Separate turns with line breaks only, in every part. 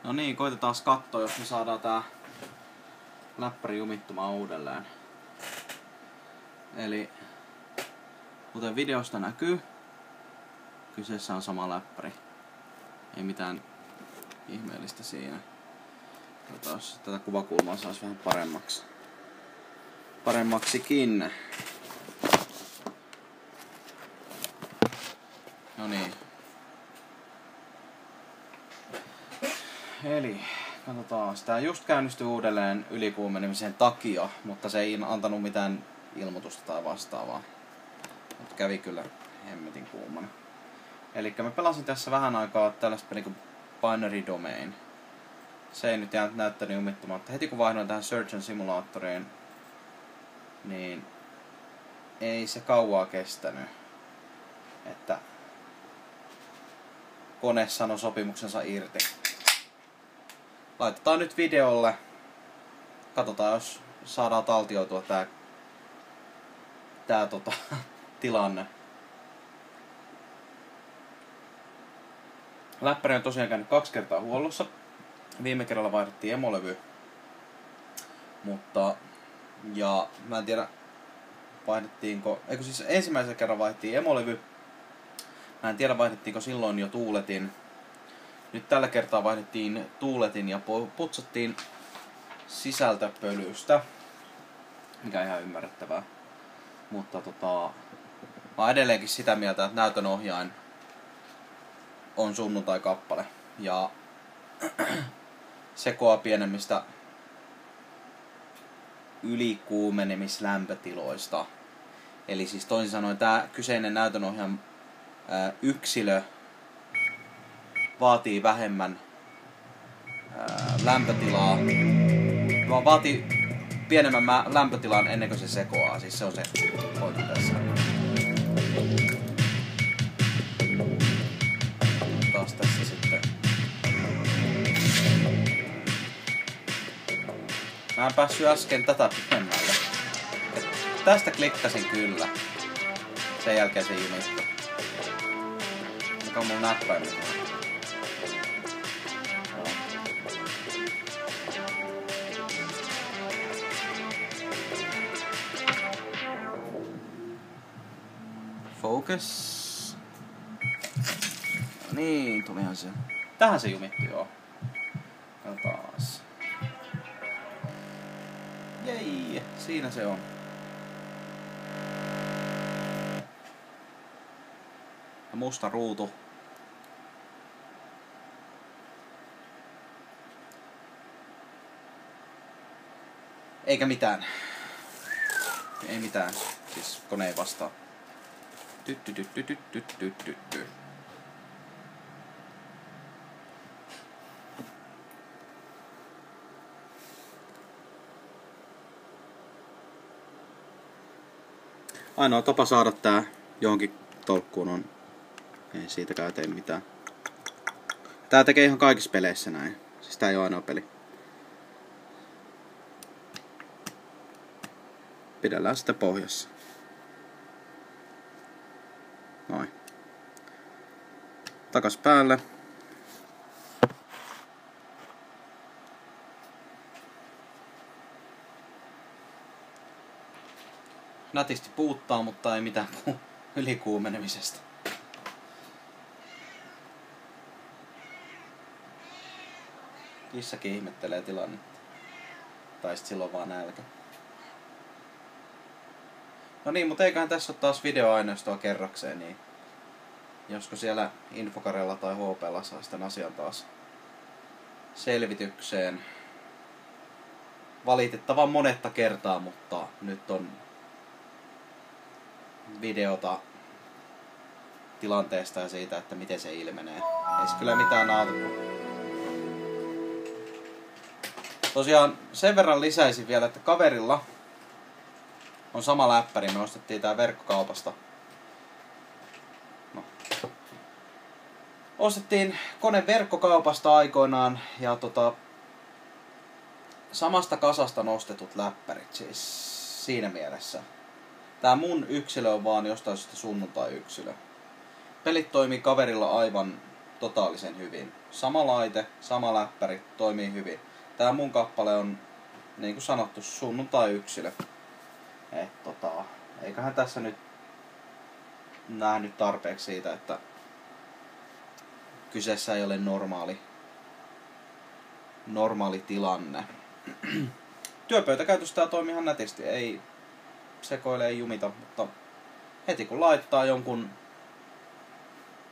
No niin, koitetaan katsoa, jos me saadaan tää läppäri jumittumaan uudelleen. Eli kuten videosta näkyy, kyseessä on sama läppäri. Ei mitään ihmeellistä siinä. Katsotaan, jos tätä kuvakulmaa saisi vähän paremmaksikin. No niin. Eli katsotaan, tää just käynnistyi uudelleen ylikuumenemisen takia, mutta se ei antanut mitään ilmoitusta tai vastaavaa. Mutta kävi kyllä hemmetin kuumana. Eli mä pelasin tässä vähän aikaa tällaista peliä kuin Binary Domain. Se ei nyt jäänyt näyttänyt jumittumaan, mutta heti kun vaihdoin tähän Surgeon Simulatoriin, niin ei se kauaa kestänyt, että kone sanoi sopimuksensa irti. Laitetaan nyt videolle. Katsotaan, jos saadaan taltioitua tää tilanne. Läppäri on tosiaan käynyt 2 kertaa huollossa. Viime kerralla vaihdettiin emolevy. Ja mä en tiedä vaihdettiinko, siis ensimmäisen kerran vaihdettiin emolevy. Mä en tiedä vaihdettiinko silloin jo tuuletin. Nyt tällä kertaa vaihdettiin tuuletin ja putsattiin sisältöpölystä. Mikä on ihan ymmärrettävää. Mutta mä oon edelleenkin sitä mieltä, että näytönohjain on sunnuntai-kappale. Ja sekoaa pienemmistä ylikuumenemislämpötiloista. Eli siis toisin sanoen tää kyseinen näytönohjan yksilö vaatii vähemmän lämpötilaa. Vaatii pienemmän lämpötilan ennen kuin se sekoaa. Siis se on se pointti tässä. Taas tässä sitten. Mä en päässyt äsken tätä pidemmälle. Tästä klikkasin kyllä. Sen jälkeen se jumittui. Mikä on mun näppäin? Focus. Niin, tulihan se. Tähän se jumitti joo. Taas. Jei, siinä se on. Ja musta ruutu. Eikä mitään. Ei mitään. Siis kone ei vastaa. Ainoa tapa saada tää johonkin tolkkuun on, ei siitäkään tee mitään. Tää tekee ihan kaikissa peleissä näin. Siis tää ei oo ainoa peli. Pidellään sitä pohjassa. Noin. Takas päälle. Nätisti puuttaa, mutta ei mitään ylikuumenemisesta. Kissakin ihmettelee tilannetta. Tai sit silloin vaan nälkä. No niin, mutta eiköhän tässä ole taas videoaineistoa kerrakseen, niin josko siellä Infokarella tai HP:lla saa sitten asian taas selvitykseen. Valitettavan monetta kertaa, mutta nyt on videota tilanteesta ja siitä, että miten se ilmenee. Ei se kyllä mitään auta. Tosiaan sen verran lisäisin vielä, että kaverilla on sama läppäri. Me ostettiin tää verkkokaupasta. No. Ostettiin kone verkkokaupasta aikoinaan ja samasta kasasta nostetut läppärit siis siinä mielessä. Tää mun yksilö on vaan jostain syystä sunnuntai-yksilö. Pelit toimii kaverilla aivan totaalisen hyvin. Sama laite, sama läppäri, toimii hyvin. Tää mun kappale on, niin kuin sanottu, sunnuntai-yksilö. Eiköhän tässä nyt nähnyt tarpeeksi siitä, että kyseessä ei ole normaali tilanne. Työpöytäkäytössä tää toimii ihan nätisti. Ei sekoile, ei jumita, mutta heti kun laittaa jonkun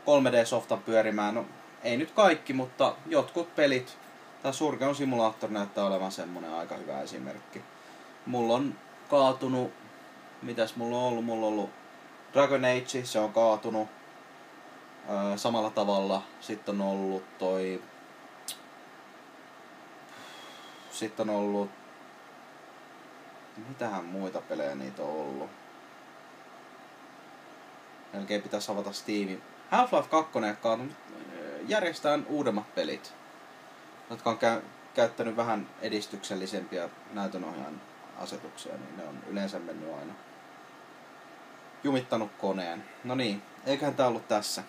3D-softan pyörimään, no ei nyt kaikki, mutta jotkut pelit, tää Surgeon Simulator näyttää olevan semmonen aika hyvä esimerkki. Mulla on kaatunut, mitäs mulla on ollut? Mulla on ollut Dragon Age, se on kaatunut samalla tavalla. Sitten on ollut Sitten on ollut... Mitähän muita pelejä niitä on ollut? Melkein pitäisi avata Steamin. Half-Life 2 kaatunut. Järjestään uudemmat pelit, jotka on käyttänyt vähän edistyksellisempiä näytönohjaajan asetuksia, niin ne on yleensä mennyt aina jumittanut koneen. No niin, eiköhän tää ollut tässä.